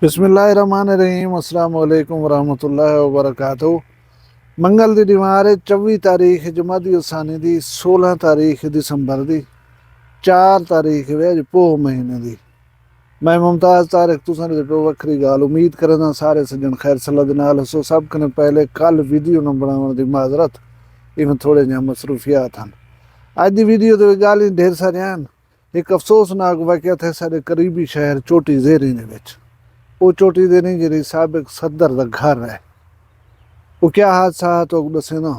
बिस्मिल्लाहिर्रहमानिर्रहीम अस्सलाम वालेकुम वरहमतुल्लाहि वबरकातुहू। मंगल दी दीवार 24 तारीख जमादी उसानी दी 16 तारीख दिसंबर दी 4 तारीख वे पोह महीने दी। मैं मुमताज़ तारिक तुसां दे पे वखरी गाल उम्मीद करदा सारे सज्जन खैर सलाह दे नाल हसो। सब कने पहले कल वीडियो न बनाउण दी माजरत, इवें थोड़े जिहा मसरूफियात हन। अज दी वीडियो दे गाल ढेर सारे हन। एक अफसोसनाक वाक़या थे साडे करीबी शहर चोटी ज़ेरी दे विच। वो चोटी दे नहीं जी साबिक सदर का घर है। वो क्या हादसा तो दसे ना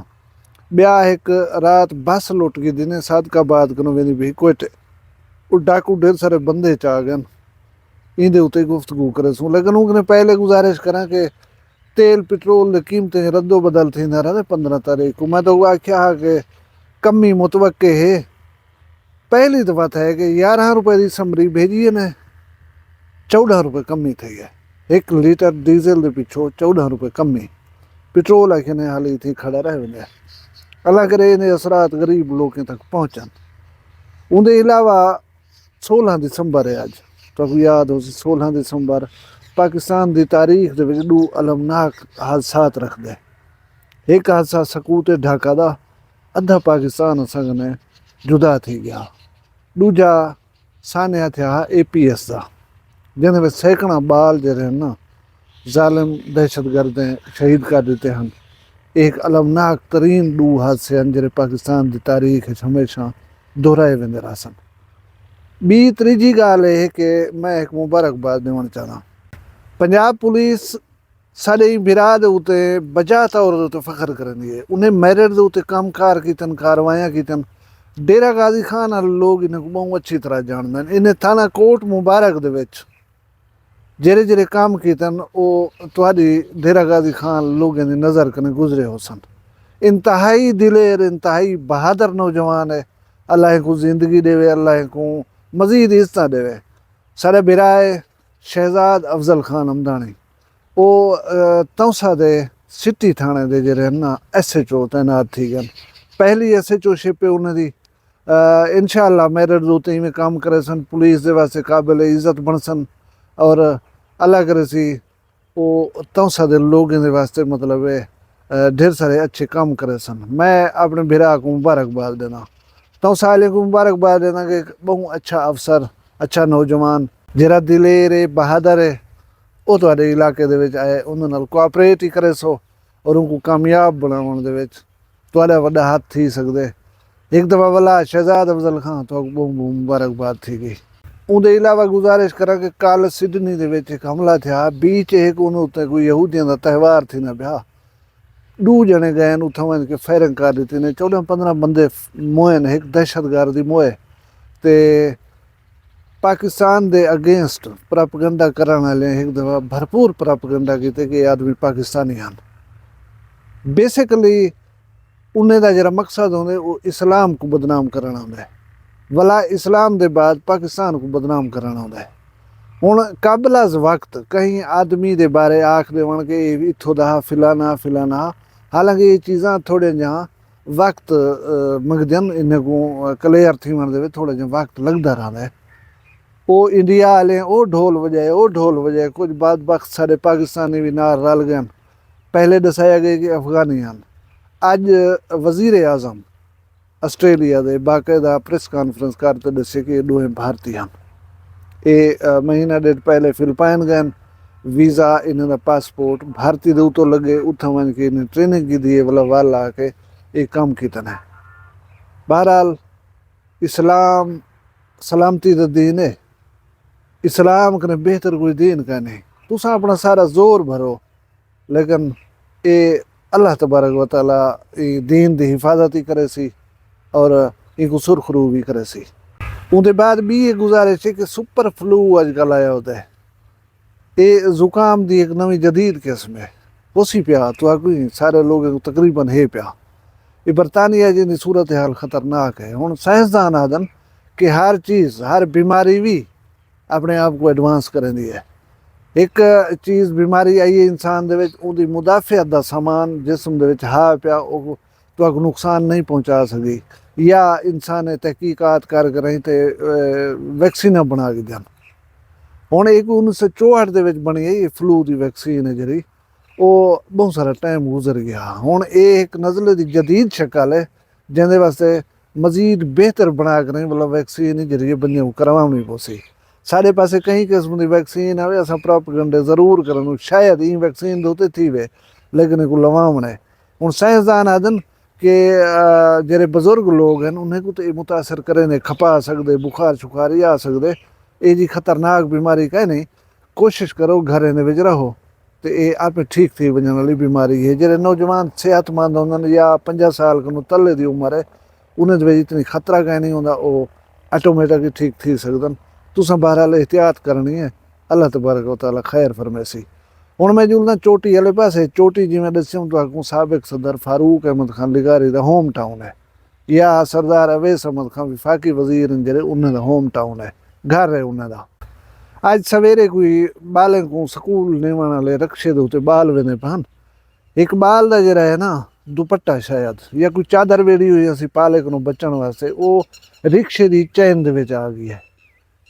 ब्या एक रात बस लुट गई दिने सादकाबाद कनो वेंदी भी कोयटे। वो डाकू ढेर सारे बंदे च आ गए। इंदे उते गुफ्तगू करे सूं, लेकिन उनने पहले गुजारिश करा कि तेल पेट्रोल की कीमतें रद्दो बदल थी 15 तारीख को। मैं तो आख्या कि कमी मुतवक्के है। पहली दफा है कि 11 रुपए की समरी भेजी ने 14 रुपए कमी थी है। 1 लीटर डीजल के पिछो 14 रुपए कमी। पेट्रोल आखिर हाली थी खड़ा रह वे। अल्लाह करे इन्हें असरात गरीब लोगों तक पहुंचन। उनके अलावा 16 दिसंबर है अज, तो याद हो 16 दिसंबर पाकिस्तान की तारीख दे विच 2 अलमनाक हादसात रखदे। एक हादसा सकूत ढाका का, अद्धा पाकिस्तान असां जुदा थी गया। दूजा सान्या थिया APS का, जिन्हें में सैकड़ा बाल जड़े ना जालिम दहशतगर्द शहीद कर देते हैं। एक अलमनाक तरीन 2 हादसे हैं जो पाकिस्तान की तारीख हमेशा दोहराए वेंदे रहसन। बी तीजी गाल है कि मैं एक मुबारकबाद देना चाहना। पंजाब पुलिस साडे बिरा दे उत्ते बजा तौर दे फखर करदी है। उन्हें मैरिट दे उत्ते कामकार कीतन, कार्रवाइयां कीतन। डेरा गाजी खान वाले लोग इन्हें बहुत अच्छी तरह जानते हैं। इन्हें थाना कोट मुबारक दे विच जेरे जेरे काम कीतन वो तुहाडी डेरा गाजी खान लोगों की नज़र कने गुजरे हो सन। इंतहाई दिलेर, इंतहाई बहादुर नौजवान है। अल्लाह को जिंदगी देवे, अल्लाह को मजीद इज्जत देवे। साढ़े बिराए शहजाद अफजल खान हमदानी वो तौसा दे सिटी थाने दे जेरे ना SHO तैनात थी गए। पहली SHO शिप उन्हें दी इंशाअल्लाह मेरिट दे में काम करे सन। पुलिस दे वास्ते काबिल इज्जत बन सन और अल्लाह करे सी वो तौसा दे लोगों के वास्ते मतलब ढेर सारे अच्छे काम करे सन। मैं अपने बिरा को मुबारकबाद देना, तौसा वाले को मुबारकबाद देना कि बहुत अच्छा अफसर, अच्छा नौजवान जरा दिलेर है, बहादुर है। वो तुहाडे इलाके दे विच आए, उन्हां नाल कोआपरेट ही करे सो और उनको कामयाब बनाउण दे विच तुहाडा वड्डा हाथ थी सकदे। एक दफ़ा वाला शहजाद अफजल खान तो बहुत मुबारकबाद थी गई। उनके अलावा गुजारिश करा कि कल सिडनी दे विच एक हमला थिया। बीच एक उन उत्ते कोई यहूदियों का त्यौहार थी ना ब्याह। 2 जने गए उथों वञ के फायरिंग कर दी ने। 14-15 बंदे मोए ने। एक दहशतगर्दी मोए ते पाकिस्तान दे अगेंस्ट प्रोपेगेंडा करने वाले एक दफ़ा भरपूर प्रोपेगेंडा किते कि आदमी पाकिस्तानी हैं। बेसिकली उन्हें दा जरा मकसद होंदे वो इस्लाम को बदनाम करना होंदा है। भला इस्लाम दे बाद पाकिस्तान को बदनाम करना होंदा है। हुण काबिल अज वक्त कहीं आदमी दे बारे आख देवन कि इत्थों दा फिलाना फिलाना, हालांकि ये चीज़ां थोड़े जहाँ वक्त मंगदन, इन्हें को क्लियर थी दे थोड़ा जहा वक्त लगता रहा है। वो इंडिया वाले वो ढोल बजाए, वो ढोल बजाए, कुछ बाद वक्त सारे पाकिस्तानी भी नाल रल गए। पहले दसाया गया कि अफगानी हैं। अज वजीर आजम आस्ट्रेलिया दे बाकायदा प्रेस कॉन्फ्रेंस करते दसे कि दोवें भारतीय हैं। ये महीना डेढ़ पहले फिलिपाइन गए। वीज़ा इन्हों का पासपोर्ट भारतीय दे उतो लगे, उतों वन के इन्हें ट्रेनिंग की दी वाला वाल आके ये काम किया है। बहरहाल इस्लाम सलामती का दीन है। इस्लाम कने बेहतर कोई दीन का नहीं। तुसा अपना सारा जोर भरो, लेकिन ये अल्लाह तबारक व तआला दीन की हिफाजत ही करे सी और इनको सुरखरू भी करे सी। उनके बाद भी ये गुजारिश है कि सुपर फ्लू अजकल आया होता है। ये जुकाम की एक नवी जदीद किस्म है। उसी पिया तो कोई सारे लोग तकरीबन है पिया। ये बरतानिया जी सूरत हाल खतरनाक है। हुण साइंसदान आदन कि हर चीज़, हर बीमारी भी अपने आप को एडवांस करेंदी है। एक चीज़ बीमारी आई है इंसान दे विच, उहदी मुदाफ़ियत दा समान जिस्म दे विच हा पिया, तो नुकसान नहीं पहुँचा सकती। या इंसान तहकीकात कर रही तो वैक्सीन बना के देन। ਹੁਣ ਇੱਕ 1964 ਦੇ ਵਿੱਚ ਬਣੀ ਹੈ ਇਹ ਫਲੂ ਦੀ ਵੈਕਸੀਨ ਹੈ ਜਿਹੜੀ, ਉਹ ਬਹੁਤ ਸਾਰਾ ਟਾਈਮ ਗੁਜ਼ਰ ਗਿਆ। ਹੁਣ ਇਹ ਇੱਕ ਨਜ਼ਲੇ ਦੀ ਜਦੀਦ ਸ਼ਕਲ ਹੈ ਜਿਹਦੇ ਵਾਸਤੇ ਮਜ਼ੀਦ ਬਿਹਤਰ ਬਣਾ ਕੇ ਨਹੀਂ ਮਤਲਬ ਵੈਕਸੀਨ ਜਿਹੜੀ ਬੰਦਿਆਂ ਨੂੰ ਕਰਵਾਉਣੀ ਪਊਗੀ। ਸਾਡੇ ਪਾਸੇ ਕई किस्म की वैक्सीन आवे, असां प्रोपेगेंडे ज़रूर करन शायद ई वैक्सीन दे उत्ते थी वे, लेकिन इको लवावण है। हुण साइंसदान आखदन कि जेह्ड़े बजुर्ग लोग हैं उन्हें को तो मुतासर करे ने, खपा सकदे, बुखार शुखार ही आ सकदे, ये जी खतरनाक बीमारी कह नहीं। कोशिश करो घरें दे विच रहो तो ये आपे ठीक थी वजन वाली बीमारी है। जेह्ड़े नौजवान सेहतमंद होंदे या 50 साल कोला तले दी उम्र है उन्हें दे इतनी खतरा कह नहीं होंदा, वो ऑटोमेटिक ठीक थी सकदन। तुसां बहरहाल एहतियात करनी है, अल्लाह तबारक व तआला खैर फरमैसी। हुण मैं जुलदा चोटी वाले पासे। चोटी जिवें दस्सियो तुहानूं साबिक सदर फारूक अहमद खान लिगारी दा होम टाउन है, या सरदार अवैस अहमद खान विफाकी वजीर हैं जेह्ड़े उन्हां दा होम टाउन है, घर है उन्हां दा। अज सवेरे कोई बालें को स्कूल नेवण वाले रक्शे दे उत्ते बाल वेंदे पन, एक बाल दा जेह्ड़ा है ना दुपट्टा शायद या कोई चादर वेड़ी हुई असीं पाले कोलों बचण वास्ते, वो रिक्शे दी चैन दे विच आ गई है।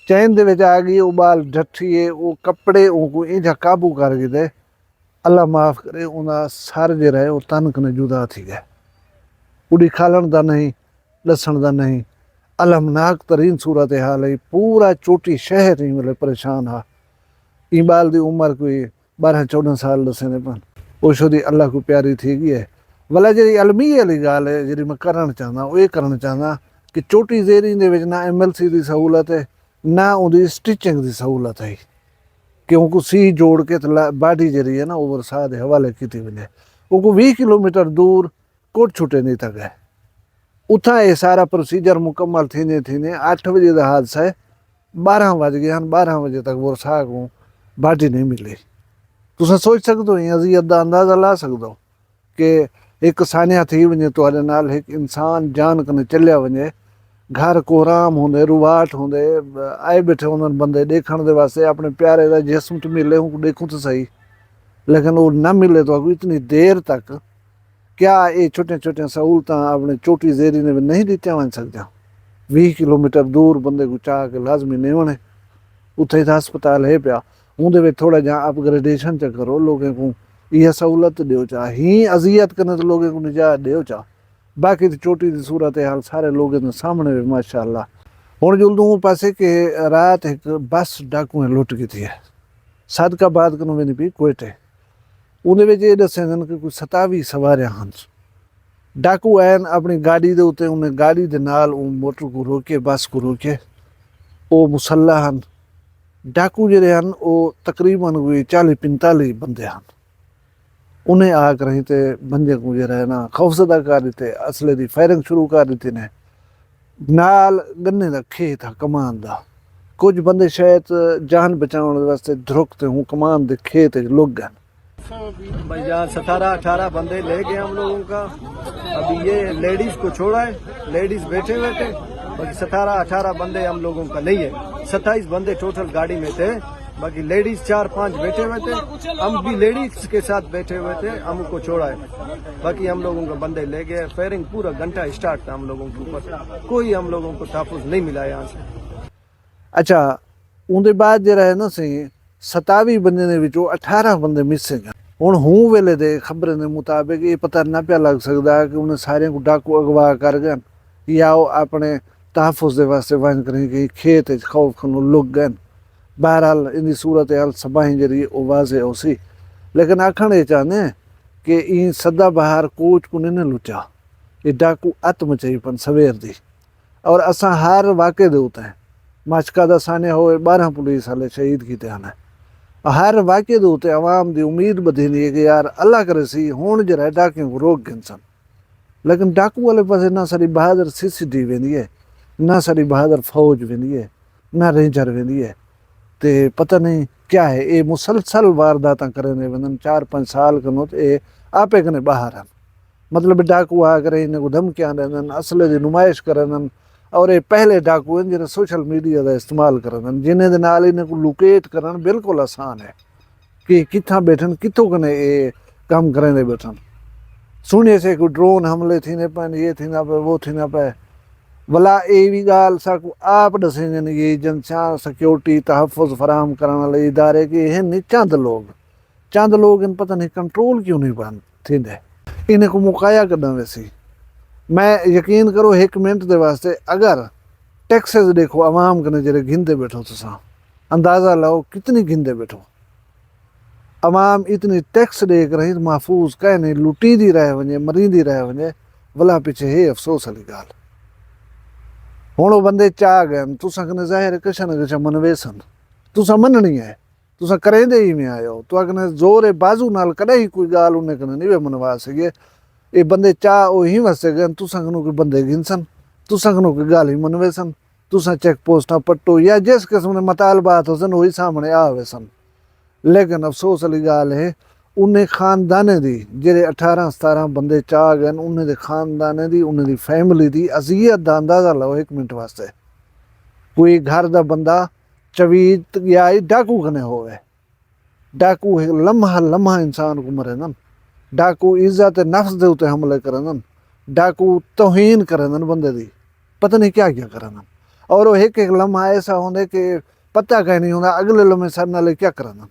चैन दे विच आ गई, वो बाल डट्ठिए, वो कपड़े उनको इंजा काबू कर गए, अल्लाह माफ़ करे उनका सर जो है वो तन कने जुदा थी गए। उड़ी खालन का नहीं, लसन का नहीं, अलमनाक तरीन सूरत हाल है। पूरा चोटी शहर ही मतलब परेशान हा। ई बाल की उम्र कोई 12-14 साल दसे ने पन, उस दी अल्लाह को प्यारी थी गई है। भला जी अलमी वाली गाल है जी मैं करना चाहता, वो ये करना चाहता कि चोटी जेरी दे विच ना MLC की सहूलत है ना उहदी स्टिचिंग की सहूलत है, क्योंकि सी जोड़ के बाडी जी है ना ओवर साह के हवाले की वजे। उनको 20 किलोमीटर दूर कोट छुटे नहीं तक है। उतना ये सारा प्रोसीजर मुकम्मल थींदे थींदे 8 बजे का हादसा है, 12 बज गए हैं, 12 बजे तक वो साह को बाडी नहीं मिली। तुम सोच सकते हो, अजियत का अंदाज़ा ला सकते हो कि एक सानिया थी वजे तुहाडे नाल, एक इंसान जान कने चलिया वजे, घर कोहराम होंदे, रुवाट होंदे, आए बैठे होंदे बंदे देखण दे वास्ते अपने प्यारे दा जिस्म तो मिले उनको देखूं तो सही, लेकिन वो ना मिले तो अगो इतनी देर तक। क्या ये छोटे छोटे सहूलत अपने चोटी जेरी ने भी नहीं दित्तियां वन सकदियां? 20 किलोमीटर दूर बंदे को चाह के लाजमी नहीं होने, उत्थे ही हस्पताल है पिया, उहदे विच थोड़ा जा अपग्रेडेशन च करो, लोगों को यह सहूलत दियो चा, ही अजियत कने तो लोगों को निजात दियो चा। बाकी तो चोटी की सूरत हाल सारे लोगों के सामने भी माशाअल्लाह। हुण जुलदूं पासे के रात एक बस डाकुएं लुट गई थी, सादकाबाद कनों वेंदी पई कोयटे। उहदे विच ये दस्सिया कि कोई 27 सवारियां हन। डाकू आए अपनी गाड़ी दे उत्ते, उन्हें गाड़ी दे नाल मोटर को रोके, बस को रोके, वो मुसल्ला हन। डाकू जिहड़े हन वो तकरीबन कोई 40-45 बंदे हन। उन्हें आकर रही थे बंदे को जो है ना खौफजदा कर दिते, असले की फायरिंग शुरू कर दी ने। नाल गन्ने का खेत था कमान का, कुछ बंदे शायद जान बचाने वास्ते धुरकते हूँ कमान के खेत लुक गए। भाई यहाँ 17-18 बंदे ले गए हम लोगों का। अभी ये लेडीज को छोड़ा है, लेडीज बैठे हुए थे, बाकी 17-18 बंदे हम लोगों का नहीं है। 27 बंदे टोटल गाड़ी में थे, बाकी लेडीज 4-5 बैठे हुए थे, हम भी लेडीज के साथ बैठे हुए थे, हमको छोड़ा है। बाकी हम लोगों को बंदे ले गए। फायरिंग पूरा घंटा स्टार्ट था हम लोगों के ऊपर, कोई हम लोगों को तहफ़्फ़ुज़ नहीं मिला यहाँ से। अच्छा, उनके बाद जो है ना सी 27 बंदे ने विचों 18 बंदे मिसिंग हैं। हुण हूँ वेले दे खबरें के मुताबिक ये पता ना पिया लग सकता कि उन्हें सारे को डाकू अगवा कर गए या वो अपने तहफ़्फ़ुज़ दे वास्ते वन करें कि खेत खौफ खनों लुक गए। बहरहाल इनकी सूरत हाल सबाही जी वो वाजे उसी, लेकिन आखण ये चाहते कि ई सदा बाहर कोच को नहीं लुचा, ये डाकू अत मचाई पन सवेर दी। और असा हर वाक़े दे उत्ते मचका का सानिया हो 12 पुलिस वाले शहीद किते हैं। हर वाक़े दे उत्ते आवाम की उम्मीद बधींदी है कि यार अल्लाह करे सी हुण जरा डाकियों को रोक गए सन, लेकिन डाकू वाले पासे ना सारी बहादुर CCTV वेंदी है, ना सारी बहादुर फौज वेंदी है, ना रेंजर वेंदी है। ते पता नहीं क्या है, ये मुसलसल वारदात करें वंदन 4-5 साल कनो तो ये आपे कने बाहर हैं। मतलब डाकू आ करे इन्हें को धमकियां देन, असले की नुमाइश करन, और ये पहले डाकू हैं जो सोशल मीडिया का इस्तेमाल करन, जिन्हें दे नाल इन्हें को लोकेट करन बिल्कुल आसान है कि कित्थां बैठन, कित्थों कने ये काम करें बैठन। सुनिए से कोई ड्रोन हमले थी ने पे, ये थी ना पे, वो थी ना पे। भला ये भी गाल साकू आप दसेंगे ये एजेंसियां सिक्योरिटी तहफ़ुज़ फराहम करने वाले इदारे की ये नहीं चंद लोग इन पता नहीं कंट्रोल क्यों नहीं बन थींदे इन्हें को मुकाया करना वैसी मैं यकीन करो 1 मिनट दे वास्ते अगर टैक्सेस देखो आवाम कने जरे गिनते बैठो तुसा अंदाज़ा लाओ कितनी गिनते बैठो आवाम इतनी टैक्स देख रही महफूज कह नहीं लुटी दी रह वने मरींदी रह वने भला पीछे हे अफसोस वाली गाल हुण वो बंदे चाह गए तुसा कने ज़ाहिर किश न किश मनवे सन तुसा मननी है तुसा करेंदे ही में आयो तो कने जोर बाजू नाल कदे ही कोई गाल उन्हें कने नहीं वे मनवा सके ये बंदे चाह वो ही वसे गए तुसा कनो कोई बंदे गिनसन तुसा कनो कोई गाल ही मनवे सन तुसा चेक पोस्टा पट्टो या जिस किस्म ने मतालबात हो सन वही सामने आवे सन लेकिन अफसोस वाली गाल है उन्हें खानदाने दी जेरे 18-17 बंदे चाह गए उन्हें दे खानदाने दी उन्हें दी फैमिली दी अजियत दा अंदाज़ा लो 1 मिनट वास्ते कोई घर दा बंदा चवीत या डाकू कने होवे डाकू लम्हा इंसान को मरे नन डाकू इज्जत नफ्स दे उते हमले करन डाकू तौहीन करन बंदे दी पता नहीं क्या क्या करन और वो एक लम्हा ऐसा होंदे कि पता कहीं नहीं होंदा अगले लम्हे सर नाल क्या करन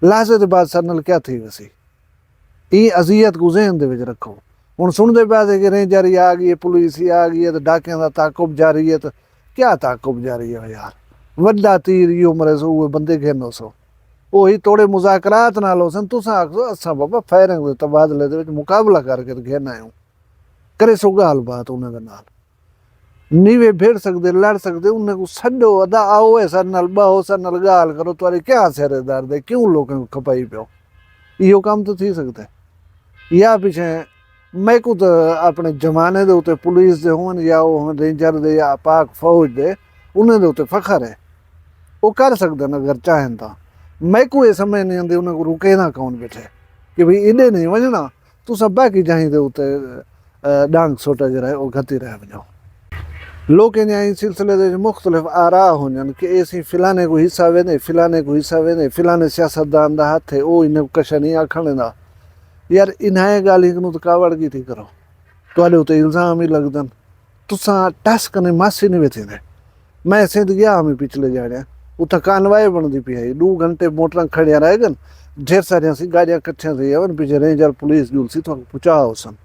लाशे दे बाद सर नाल क्या थी वैसी ये अजियत को ज़हन दे विच रखो हुण सुनदे पिया कि रेंजर आ गई पुलिस आ गई है तो डाकियां दा ताकुब जारी है तो क्या ताकुब जारी है यार वड्डा तीर इहो मरे सो उहे बंदे घेनो सो ਉਹੀ थोड़े मुज़ाकरात नाल हो सन तुसां आखो असां बाबा फायरिंग दे तबादले दे विच मुकाबला करके घेना आयूं करे सो गाल बात उन्हां दे नाल नीवे भेड़ सकदे लड़ सकदे उन्हें को छड्डो अदा आओ है सर नाल बाहो सर नाल गाल करो तुम्हारे क्या सेरेदार दे क्यों लोगों को खपाई पियो इहो काम तो थी सकदा या पिछे मैं को तो अपने जमाने दे उते पुलिस दे होन या वो रेंजर दे या पाक फौज दे उन्हें दे उते फखर है वो कर सकदे न अगर चाहें तो मैं को ये समझ नहीं आती उन्हें को रुके ना कौन बैठे कि भाई इडे नहीं वजना तू सब बाकी जाही दे उते डांग सोटा जरा वो घती रह वञो लोग इन सिलसिले दे मुख्तलिफ आरा होंजन कि ऐसी फिलाने को हिस्सा वेंदे फिलाने सियासतदान दा हथ है वो इन्हें कश नहीं आखण दा यार इन्हें गाल तो कावड़ की थी करो तुहाडे उते इल्जाम ही लगदन तुसा टस कने मासी नहीं वेथे ने मैं सिंध गया हमें पिछले जाड़े उत कानवाई बनती पी है 2 घंटे मोटर खड़िया रह गन ढेर सारिया सी गाड़ियां कट्ठिया थी आवन पीछे रेंजर पुलिस जुलसी तो पहुंचाओ सन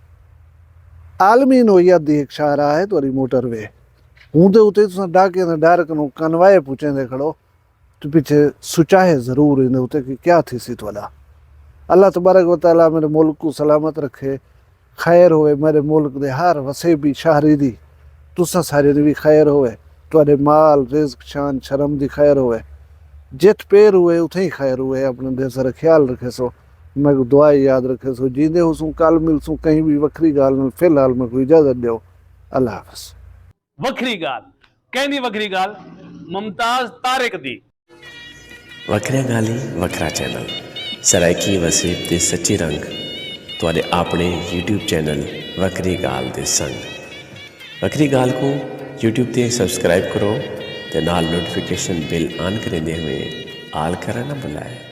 आलमी नोयत दी एक शाहरा है तुरी मोटरवे हूंदे उते तुसा डाके ने डायरेक्ट नो कानवाई पूछेंदे खड़ो तो पीछे सुचाहे जरूर इन उते कि क्या थी सी तुला अल्लाह तबारक व तआला मेरे मुल्क को सलामत रखे खैर होवे मेरे मुल्क दे हर वसे भी शाहरी दी तुसा सारे दी भी खैर होवे तुहाडे माल रिज़्क शान शर्म दी खैर होवे जित पैर हुए उथे ही खैर हुए अपने देश सारा ख्याल रखे सो मैं को दुआ याद रखे सो जींदे हो सू कल मिलसूं कहीं भी वखरी गाल में फिलहाल मैं कोई इजाजत दो अल्लाह हाफ़िज़ वखरी गाल कहनी वखरी गाल मुमताज तारिक दी वखरिया गाली वखरा चैनल सराइकी वसीब दे सच्चे रंग तुहाडे अपने YouTube चैनल वखरी गाल दे संग वखरी गाल को YouTube ते सब्सक्राइब करो ते नाल नोटिफिकेशन बिल ऑन करेंदे हुए आल करना ना भुलाए।